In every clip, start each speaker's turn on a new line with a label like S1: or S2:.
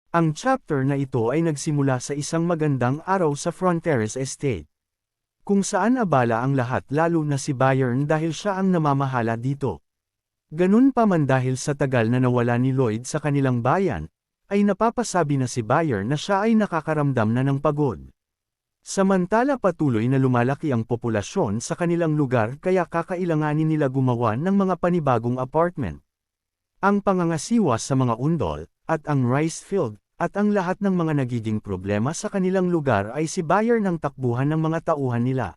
S1: Ang chapter na ito ay nagsimula sa isang magandang araw sa Fronteras Estate, kung saan abala ang lahat lalo na si Bayern dahil siya ang namamahala dito. Ganun pa man dahil sa tagal na nawala ni Lloyd sa kanilang bayan, ay napapasabi na si Bayern na siya ay nakakaramdam na ng pagod. Samantala patuloy na lumalaki ang populasyon sa kanilang lugar kaya kakailanganin nila gumawa ng mga panibagong apartment. Ang pangangasiwa sa mga undol, at ang rice field, at ang lahat ng mga nagiging problema sa kanilang lugar ay si Bayern ang takbuhan ng mga tauhan nila.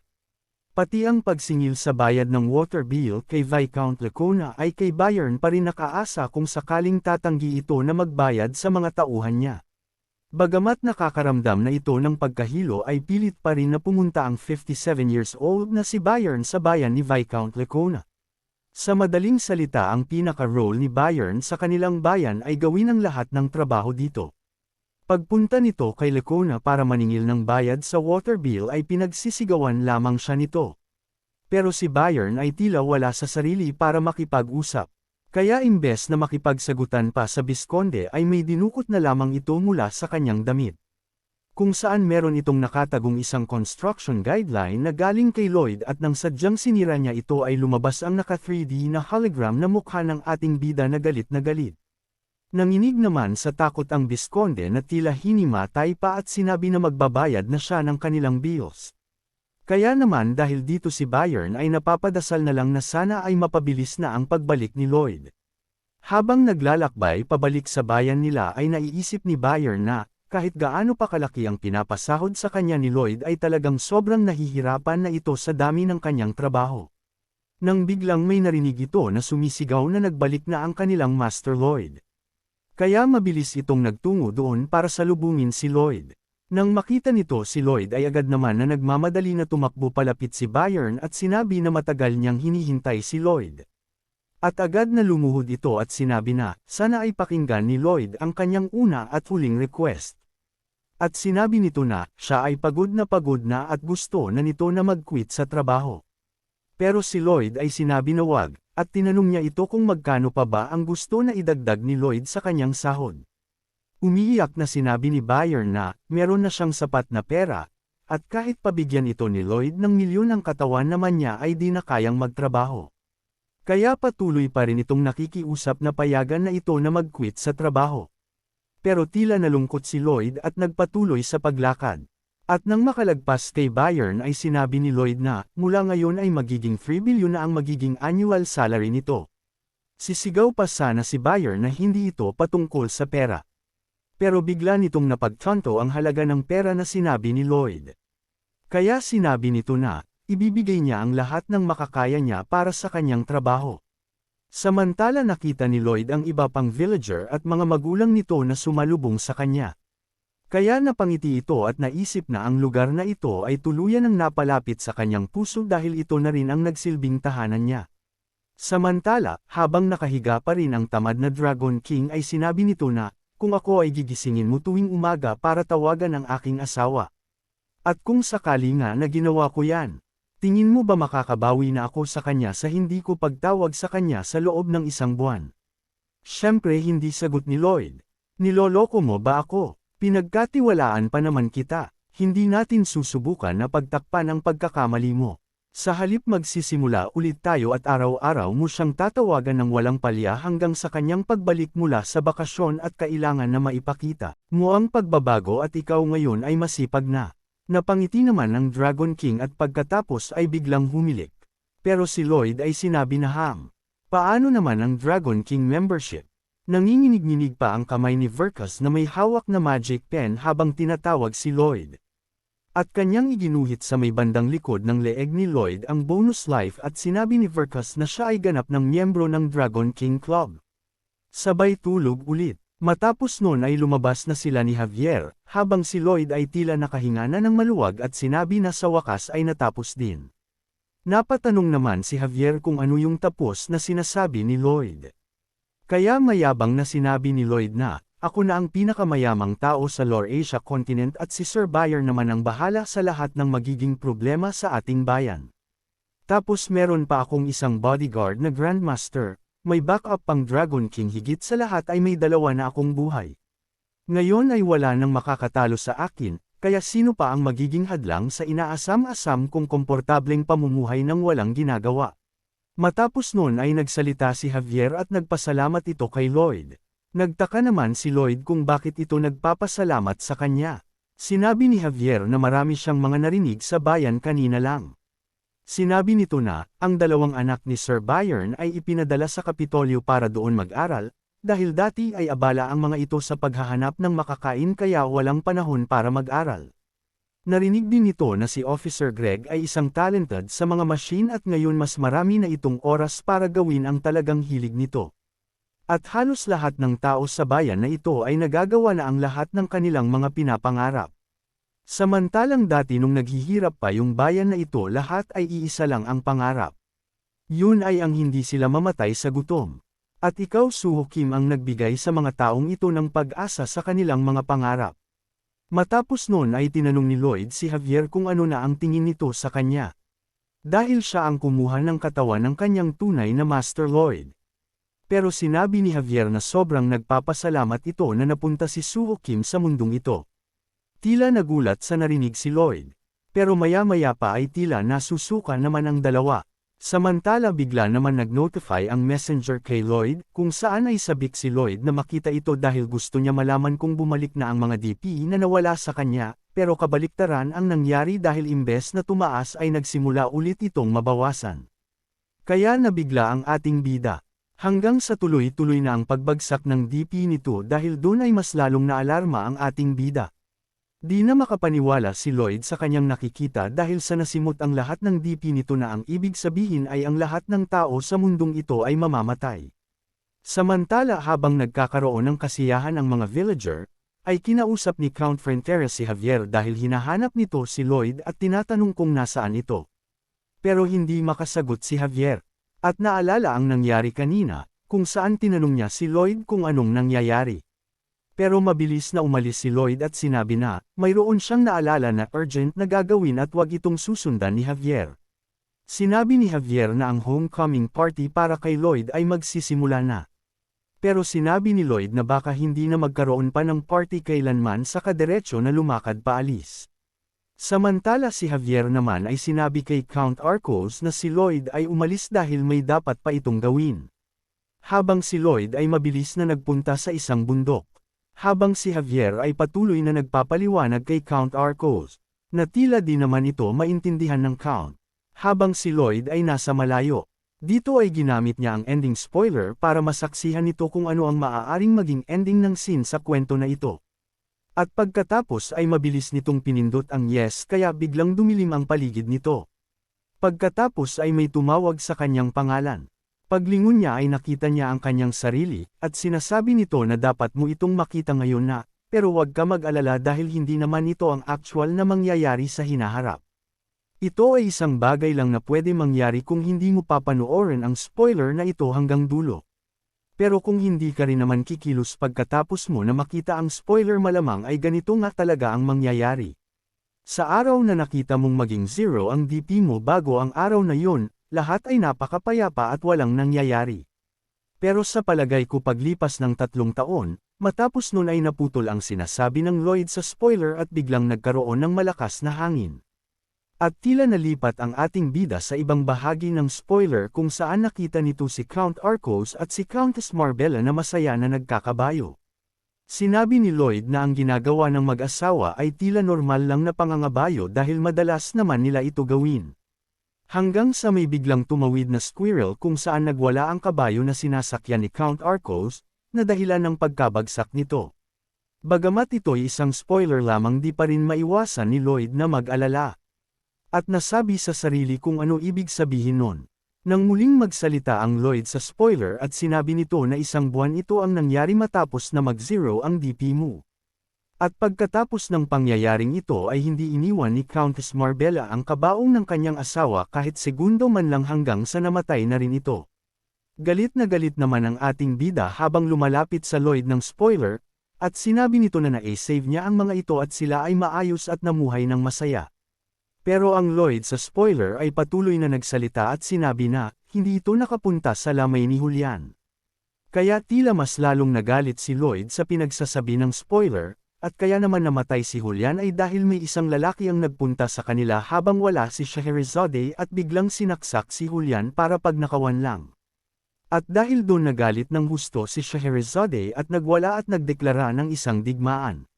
S1: Pati ang pagsingil sa bayad ng water bill kay Viscount Lacona ay kay Bayern pa rin nakaasa kung sakaling tatanggi ito na magbayad sa mga tauhan niya. Bagamat nakakaramdam na ito ng pagkahilo ay pilit pa rin na pumunta ang 57 years old na si Bayern sa bayan ni Viscount Lacona. Sa madaling salita ang pinaka-role ni Bayern sa kanilang bayan ay gawin ang lahat ng trabaho dito. Pagpunta nito kay Lacona para maningil ng bayad sa water bill ay pinagsisigawan lamang siya nito. Pero si Bayern ay tila wala sa sarili para makipag-usap. Kaya imbes na makipagsagutan pa sa Bisconde ay may dinukot na lamang ito mula sa kanyang damit. Kung saan meron itong nakatagong isang construction guideline na galing kay Lloyd at nang sadyang sinira niya ito ay lumabas ang naka 3D na hologram na mukha ng ating bida na galit na galit. Nanginig naman sa takot ang Bisconde na tila hinimatay pa at sinabi na magbabayad na siya ng kanilang bills. Kaya naman dahil dito si Bayern ay napapadasal na lang na sana ay mapabilis na ang pagbalik ni Lloyd. Habang naglalakbay pabalik sa bayan nila ay naiisip ni Bayern na, kahit gaano pa kalaki ang pinapasahod sa kanya ni Lloyd ay talagang sobrang nahihirapan na ito sa dami ng kanyang trabaho. Nang biglang may narinig ito na sumisigaw na nagbalik na ang kanilang Master Lloyd. Kaya mabilis itong nagtungo doon para salubungin si Lloyd. Nang makita nito si Lloyd ay agad naman na nagmamadali na tumakbo palapit si Bayern at sinabi na matagal niyang hinihintay si Lloyd. At agad na lumuhod ito at sinabi na, sana ay pakinggan ni Lloyd ang kanyang una at huling request. At sinabi nito na, siya ay pagod na at gusto na nito na mag-quit sa trabaho. Pero si Lloyd ay sinabi na wag, at tinanong niya ito kung magkano pa ba ang gusto na idagdag ni Lloyd sa kanyang sahod. Umiiyak na sinabi ni Bayern na, meron na siyang sapat na pera, at kahit pabigyan ito ni Lloyd ng milyon ang katawan naman niya ay di na kayang magtrabaho. Kaya patuloy pa rin itong nakikiusap na payagan na ito na mag-quit sa trabaho. Pero tila nalungkot si Lloyd at nagpatuloy sa paglakad. At nang makalagpas kay Bayern ay sinabi ni Lloyd na, mula ngayon ay magiging 3 billion na ang magiging annual salary nito. Sisigaw pa sana si Bayern na hindi ito patungkol sa pera. Pero bigla nitong napagtanto ang halaga ng pera na sinabi ni Lloyd. Kaya sinabi nito na, ibibigay niya ang lahat ng makakaya niya para sa kanyang trabaho. Samantala nakita ni Lloyd ang iba pang villager at mga magulang nito na sumalubong sa kanya. Kaya napangiti ito at naisip na ang lugar na ito ay tuluyan ang napalapit sa kanyang puso dahil ito na rin ang nagsilbing tahanan niya. Samantala, habang nakahiga pa rin ang tamad na Dragon King ay sinabi nito na, kung ako ay gigisingin mo tuwing umaga para tawagan ang aking asawa. At kung sakali nga na ginawa ko yan, tingin mo ba makakabawi na ako sa kanya sa hindi ko pagtawag sa kanya sa loob ng 1 buwan? Siyempre hindi sagot ni Lloyd. Niloloko mo ba ako? Pinagkatiwalaan pa naman kita. Hindi natin susubukan na pagtakpan ang pagkakamali mo. Sa halip magsisimula ulit tayo at araw-araw mo siyang tatawagan ng walang palya hanggang sa kanyang pagbalik mula sa bakasyon at kailangan na maipakita mo ang pagbabago at ikaw ngayon ay masipag na. Napangiti naman ng Dragon King at pagkatapos ay biglang humilik. Pero si Lloyd ay sinabi na paano naman ang Dragon King membership? Nanginginig-nginig pa ang kamay ni Vercus na may hawak na magic pen habang tinatawag si Lloyd. At kanyang iginuhit sa may bandang likod ng leeg ni Lloyd ang bonus life at sinabi ni Vercus na siya ay ganap ng miyembro ng Dragon King Club. Sabay tulog ulit. Matapos noon ay lumabas na sila ni Javier, habang si Lloyd ay tila nakahinga na ng maluwag at sinabi na sa wakas ay natapos din. Napatanong naman si Javier kung ano yung tapos na sinasabi ni Lloyd. Kaya mayabang na sinabi ni Lloyd na, ako na ang pinakamayamang tao sa Lower Asia continent at si Sir Bayern naman ang bahala sa lahat ng magiging problema sa ating bayan. Tapos meron pa akong isang bodyguard na Grandmaster, may backup pang Dragon King higit sa lahat ay may 2 na akong buhay. Ngayon ay wala nang makakatalo sa akin, kaya sino pa ang magiging hadlang sa inaasam-asam kong komportableng pamumuhay ng walang ginagawa. Matapos nun ay nagsalita si Javier at nagpasalamat ito kay Lloyd. Nagtaka naman si Lloyd kung bakit ito nagpapasalamat sa kanya. Sinabi ni Javier na marami siyang mga narinig sa bayan kanina lang. Sinabi nito na, ang dalawang anak ni Sir Byron ay ipinadala sa Kapitolyo para doon mag-aral, dahil dati ay abala ang mga ito sa paghahanap ng makakain kaya walang panahon para mag-aral. Narinig din nito na si Officer Greg ay isang talented sa mga machine at ngayon mas marami na itong oras para gawin ang talagang hilig nito. At halos lahat ng tao sa bayan na ito ay nagagawa na ang lahat ng kanilang mga pinapangarap. Samantalang dati nung naghihirap pa yung bayan na ito lahat ay iisa lang ang pangarap. Yun ay ang hindi sila mamatay sa gutom. At ikaw Suho Kim ang nagbigay sa mga taong ito ng pag-asa sa kanilang mga pangarap. Matapos noon ay tinanong ni Lloyd si Javier kung ano na ang tingin nito sa kanya. Dahil siya ang kumuha ng katawan ng kanyang tunay na Master Lloyd. Pero sinabi ni Javier na sobrang nagpapasalamat ito na napunta si Suho Kim sa mundong ito. Tila nagulat sa narinig si Lloyd. Pero maya-maya pa ay tila nasusuka naman ang dalawa. Samantala bigla naman nag-notify ang messenger kay Lloyd, kung saan ay sabik si Lloyd na makita ito dahil gusto niya malaman kung bumalik na ang mga DP na nawala sa kanya, pero kabaliktaran ang nangyari dahil imbes na tumaas ay nagsimula ulit itong mabawasan. Kaya nabigla ang ating bida. Hanggang sa tuloy-tuloy na ang pagbagsak ng DP nito dahil doon ay mas lalong naalarma ang ating bida. Di na makapaniwala si Lloyd sa kanyang nakikita dahil sa nasimot ang lahat ng DP nito na ang ibig sabihin ay ang lahat ng tao sa mundong ito ay mamamatay. Samantala habang nagkakaroon ng kasiyahan ang mga villager, ay kinausap ni Count Fronteras si Javier dahil hinahanap nito si Lloyd at tinatanong kung nasaan ito. Pero hindi makasagot si Javier. At naalala ang nangyari kanina, kung saan tinanong niya si Lloyd kung anong nangyayari. Pero mabilis na umalis si Lloyd at sinabi na, mayroon siyang naalala na urgent na gagawin at wag itong susundan ni Javier. Sinabi ni Javier na ang homecoming party para kay Lloyd ay magsisimula na. Pero sinabi ni Lloyd na baka hindi na magkaroon pa ng party kailanman sa kadiretso na lumakad paalis. Samantala si Javier naman ay sinabi kay Count Arcos na si Lloyd ay umalis dahil may dapat pa itong gawin. Habang si Lloyd ay mabilis na nagpunta sa isang bundok. Habang si Javier ay patuloy na nagpapaliwanag kay Count Arcos, na tila di naman ito maintindihan ng Count. Habang si Lloyd ay nasa malayo. Dito ay ginamit niya ang ending spoiler para masaksihan nito kung ano ang maaaring maging ending ng scene sa kwento na ito. At pagkatapos ay mabilis nitong pinindot ang yes kaya biglang dumilim ang paligid nito. Pagkatapos ay may tumawag sa kanyang pangalan. Paglingon niya ay nakita niya ang kanyang sarili, at sinasabi nito na dapat mo itong makita ngayon na, pero huwag ka mag-alala dahil hindi naman ito ang actual na mangyayari sa hinaharap. Ito ay isang bagay lang na pwede mangyari kung hindi mo papanoorin ang spoiler na ito hanggang dulo. Pero kung hindi ka rin naman kikilos pagkatapos mo na makita ang spoiler malamang ay ganito nga talaga ang mangyayari. Sa araw na nakita mong maging 0 ang DP mo bago ang araw na yun, lahat ay napakapayapa at walang nangyayari. Pero sa palagay ko paglipas ng 3 taon, matapos nun ay naputol ang sinasabi ng Lloyd sa spoiler at biglang nagkaroon ng malakas na hangin. At tila nalipat ang ating bida sa ibang bahagi ng spoiler kung saan nakita nito si Count Arcos at si Countess Marbella na masaya na nagkakabayo. Sinabi ni Lloyd na ang ginagawa ng mag-asawa ay tila normal lang na pangangabayo dahil madalas naman nila ito gawin. Hanggang sa may biglang tumawid na squirrel kung saan nagwala ang kabayo na sinasakyan ni Count Arcos, na dahilan ng pagkabagsak nito. Bagamat ito'y isang spoiler lamang di pa rin maiwasan ni Lloyd na mag-alala. At nasabi sa sarili kung ano ibig sabihin nun. Nang muling magsalita ang Lloyd sa spoiler at sinabi nito na 1 buwan ito ang nangyari matapos na mag-0 ang DP mo. At pagkatapos ng pangyayaring ito ay hindi iniwan ni Countess Marbella ang kabaong ng kanyang asawa kahit segundo man lang hanggang sa namatay na rin ito. Galit naman ang ating bida habang lumalapit sa Lloyd ng spoiler, at sinabi nito na na-save niya ang mga ito at sila ay maayos at namuhay ng masaya. Pero ang Lloyd sa spoiler ay patuloy na nagsalita at sinabi na, hindi ito nakapunta sa lamay ni Julian. Kaya tila mas lalong nagalit si Lloyd sa pinagsasabi ng spoiler, at kaya naman namatay si Julian ay dahil may isang lalaki ang nagpunta sa kanila habang wala si Scheherazade at biglang sinaksak si Julian para pagnakawan lang. At dahil doon nagalit ng husto si Scheherazade at nagwala at nagdeklara ng isang digmaan.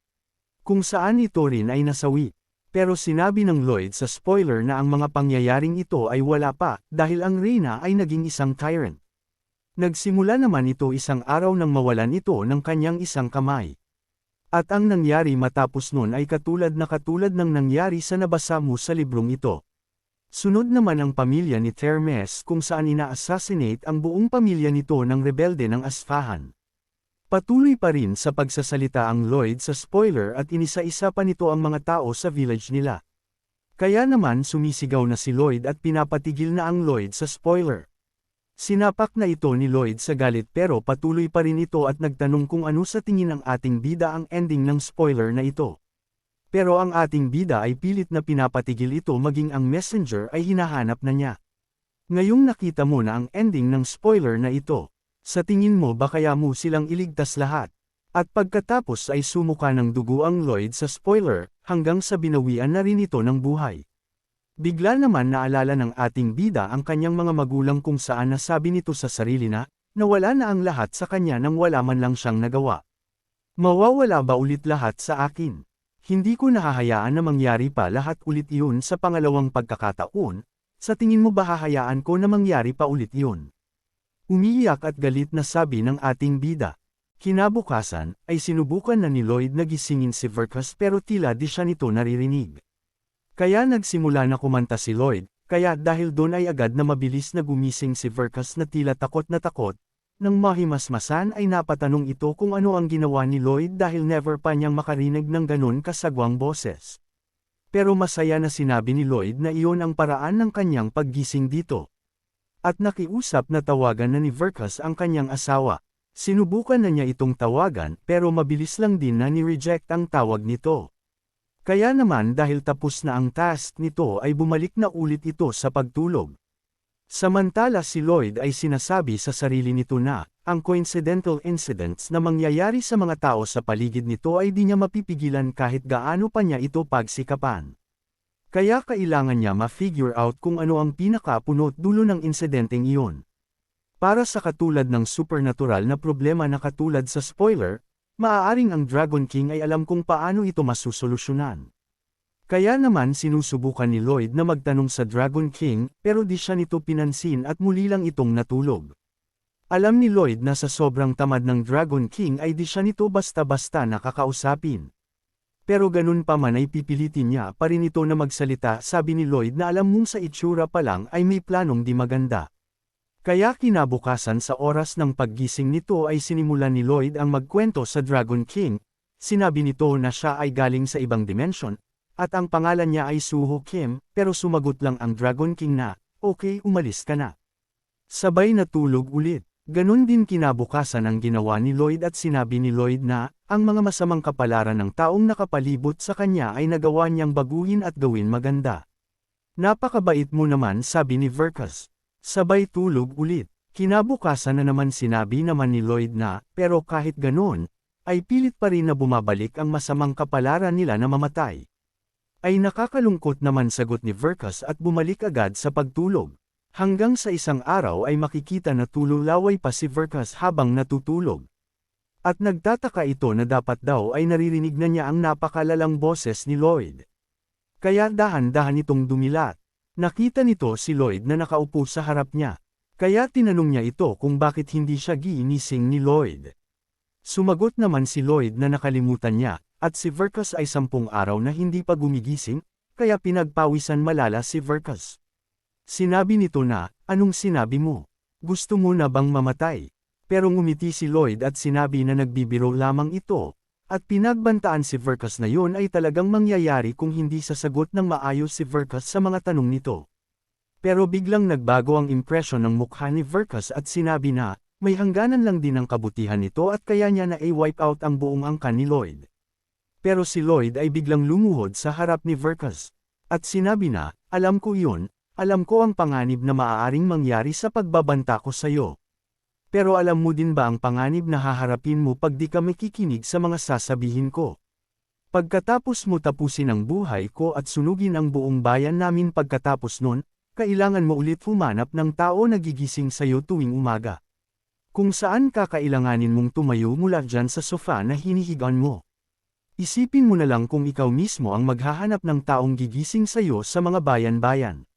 S1: Kung saan ito rin ay nasawi. Pero sinabi ng Lloyd sa spoiler na ang mga pangyayaring ito ay wala pa dahil ang Reyna ay naging isang tyrant. Nagsimula naman ito isang araw nang mawalan ito ng kanyang isang kamay. At ang nangyari matapos nun ay katulad ng nangyari sa nabasa mo sa librong ito. Sunod naman ang pamilya ni Thermes kung saan ina-assassinate ang buong pamilya nito ng rebelde ng Asfahan. Patuloy pa rin sa pagsasalita ang Lloyd sa spoiler at inisa-isa pa nito ang mga tao sa village nila. Kaya naman sumisigaw na si Lloyd at pinapatigil na ang Lloyd sa spoiler. Sinapak na ito ni Lloyd sa galit pero patuloy pa rin ito at nagtanong kung ano sa tingin ng ating bida ang ending ng spoiler na ito. Pero ang ating bida ay pilit na pinapatigil ito maging ang messenger ay hinahanap na niya. Ngayong nakita mo na ang ending ng spoiler na ito, sa tingin mo ba kaya mo silang iligtas lahat? At pagkatapos ay sumuka ng dugo ang Lloyd sa spoiler, hanggang sa binawian na rin ito ng buhay. Bigla naman naalala ng ating bida ang kanyang mga magulang kung saan nasabi nito sa sarili na, nawala na ang lahat sa kanya nang wala man lang siyang nagawa. Mawawala ba ulit lahat sa akin? Hindi ko nahahayaan na mangyari pa lahat ulit iyon sa pangalawang pagkakataon, sa tingin mo ba hahayaan ko na mangyari pa ulit iyon? Umiiyak at galit na sabi ng ating bida. Kinabukasan, ay sinubukan na ni Lloyd na gisingin si Verkus pero tila di siya nito naririnig. Kaya nagsimula na kumanta si Lloyd, kaya dahil doon ay agad na mabilis na gumising si Verkus na tila takot na takot, nang mahimasmasan ay napatanong ito kung ano ang ginawa ni Lloyd dahil never pa niyang makarinig ng ganun kasagwang boses. Pero masaya na sinabi ni Lloyd na iyon ang paraan ng kanyang paggising dito. At nakiusap na tawagan na ni Verkus ang kanyang asawa. Sinubukan na niya itong tawagan pero mabilis lang din na ni-reject ang tawag nito. Kaya naman dahil tapos na ang task nito ay bumalik na ulit ito sa pagtulog. Samantala si Lloyd ay sinasabi sa sarili nito na, ang coincidental incidents na mangyayari sa mga tao sa paligid nito ay di niya mapipigilan kahit gaano pa niya ito pagsikapan. Kaya kailangan niya ma-figure out kung ano ang pinaka-punot dulo ng insidenteng iyon. Para sa katulad ng supernatural na problema na katulad sa spoiler, maaaring ang Dragon King ay alam kung paano ito masusolusyonan. Kaya naman sinusubukan ni Lloyd na magtanong sa Dragon King pero di siya nito pinansin at muli lang itong natulog. Alam ni Lloyd na sa sobrang tamad ng Dragon King ay di siya nito basta-basta nakakausapin. Pero ganun pa man ay pipilitin niya pa rin ito na magsalita sabi ni Lloyd na alam mong sa itsura pa lang ay may planong di maganda. Kaya kinabukasan sa oras ng paggising nito ay sinimulan ni Lloyd ang magkwento sa Dragon King, sinabi nito na siya ay galing sa ibang dimension, at ang pangalan niya ay Suho Kim, pero sumagot lang ang Dragon King na, okay umalis ka na. Sabay natulog ulit, ganun din kinabukasan ang ginawa ni Lloyd at sinabi ni Lloyd na, ang mga masamang kapalaran ng taong nakapalibot sa kanya ay nagawa niyang baguhin at gawin maganda. Napakabait mo naman sabi ni Verkus. Sabay tulog ulit. Kinabukasan na naman sinabi naman ni Lloyd na, pero kahit ganon, ay pilit pa rin na bumabalik ang masamang kapalaran nila na mamatay. Ay nakakalungkot naman sagot ni Verkus at bumalik agad sa pagtulog. Hanggang sa isang araw ay makikita na tululaway pa si Verkus habang natutulog. At nagtataka ito na dapat daw ay naririnig na niya ang napakalalang boses ni Lloyd. Kaya dahan-dahan itong dumilat. Nakita nito si Lloyd na nakaupo sa harap niya. Kaya tinanong niya ito kung bakit hindi siya ginising ni Lloyd. Sumagot naman si Lloyd na nakalimutan niya, at si Verkus ay 10 araw na hindi pa gumigising, kaya pinagpawisan malala si Verkus. Sinabi nito na, anong sinabi mo? Gusto mo na bang mamatay? Pero ngumiti si Lloyd at sinabi na nagbibiro lamang ito. At pinagbantaan si Verkus na yun ay talagang mangyayari kung hindi sasagot ng maayos si Verkus sa mga tanong nito. Pero biglang nagbago ang impresyon ng mukha ni Verkus at sinabi na, may hangganan lang din ang kabutihan nito at kaya niya na i-wipe out ang buong angkan ni Lloyd. Pero si Lloyd ay biglang lumuhod sa harap ni Verkus. At sinabi na, alam ko yun, alam ko ang panganib na maaaring mangyari sa pagbabanta ko sa'yo. Pero alam mo din ba ang panganib na haharapin mo pag di ka makikinig sa mga sasabihin ko? Pagkatapos mo tapusin ang buhay ko at sunugin ang buong bayan namin pagkatapos nun, kailangan mo ulit humanap ng tao na gigising sa'yo tuwing umaga. Kung saan kakailanganin mong tumayo mula dyan sa sofa na hinihigan mo. Isipin mo na lang kung ikaw mismo ang maghahanap ng taong gigising sa'yo sa mga bayan-bayan.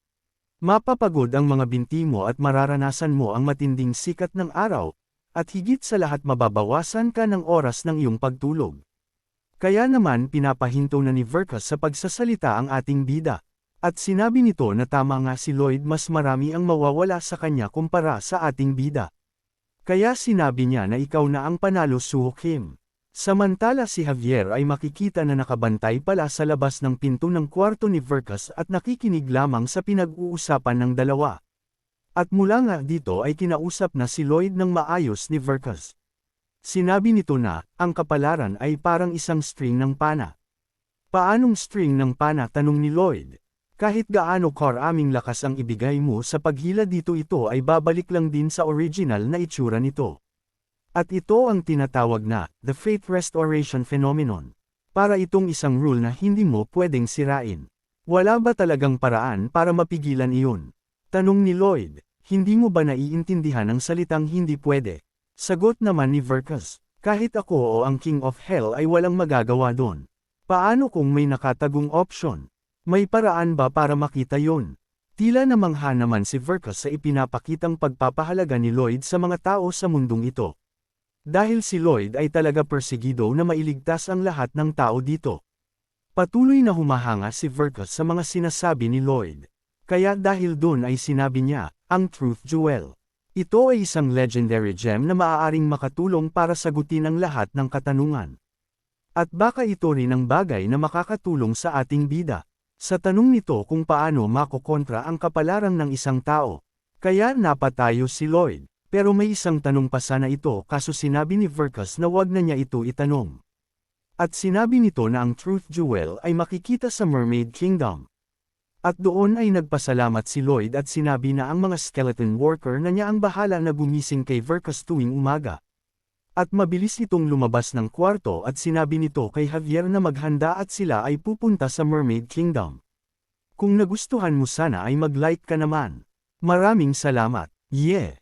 S1: Mapapagod ang mga binti mo at mararanasan mo ang matinding sikat ng araw, at higit sa lahat mababawasan ka ng oras ng iyong pagtulog. Kaya naman pinapahinto na ni Verka sa pagsasalita ang ating bida. At sinabi nito na tama nga si Lloyd, mas marami ang mawawala sa kanya kumpara sa ating bida. Kaya sinabi niya na ikaw na ang panalo, Suho Kim. Samantala si Javier ay makikita na nakabantay pala sa labas ng pinto ng kwarto ni Verkas at nakikinig lamang sa pinag-uusapan ng dalawa. At mula nga dito ay kinausap na si Lloyd ng maayos ni Verkas. Sinabi nito na, ang kapalaran ay parang isang string ng pana. Paanong string ng pana, tanong ni Lloyd? Kahit gaano karaming lakas ang ibigay mo sa paghila dito, ito ay babalik lang din sa original na itsura nito. At ito ang tinatawag na, the Fate Restoration Phenomenon. Para itong isang rule na hindi mo pwedeng sirain. Wala ba talagang paraan para mapigilan iyon? Tanong ni Lloyd, hindi mo ba naiintindihan ang salitang hindi pwede? Sagot naman ni Verkas, kahit ako o ang King of Hell ay walang magagawa doon. Paano kung may nakatagong option? May paraan ba para makita yon? Tila namangha naman si Verkas sa ipinapakitang pagpapahalaga ni Lloyd sa mga tao sa mundong ito. Dahil si Lloyd ay talaga persegido na mailigtas ang lahat ng tao dito. Patuloy na humahanga si Verkas sa mga sinasabi ni Lloyd. Kaya dahil doon ay sinabi niya, ang Truth Jewel. Ito ay isang legendary gem na maaaring makatulong para sagutin ang lahat ng katanungan. At baka ito rin ang bagay na makakatulong sa ating bida. Sa tanong nito kung paano makokontra ang kapalaran ng isang tao. Kaya napatayo si Lloyd. Pero may isang tanong pa sana ito, kaso sinabi ni Verkas na wag na niya ito itanong. At sinabi nito na ang Truth Jewel ay makikita sa Mermaid Kingdom. At doon ay nagpasalamat si Lloyd at sinabi na ang mga skeleton worker na niya ang bahala na gumising kay Verkas tuwing umaga. At mabilis itong lumabas ng kwarto at sinabi nito kay Javier na maghanda at sila ay pupunta sa Mermaid Kingdom. Kung nagustuhan mo sana ay mag-like ka naman. Maraming salamat. Yeah!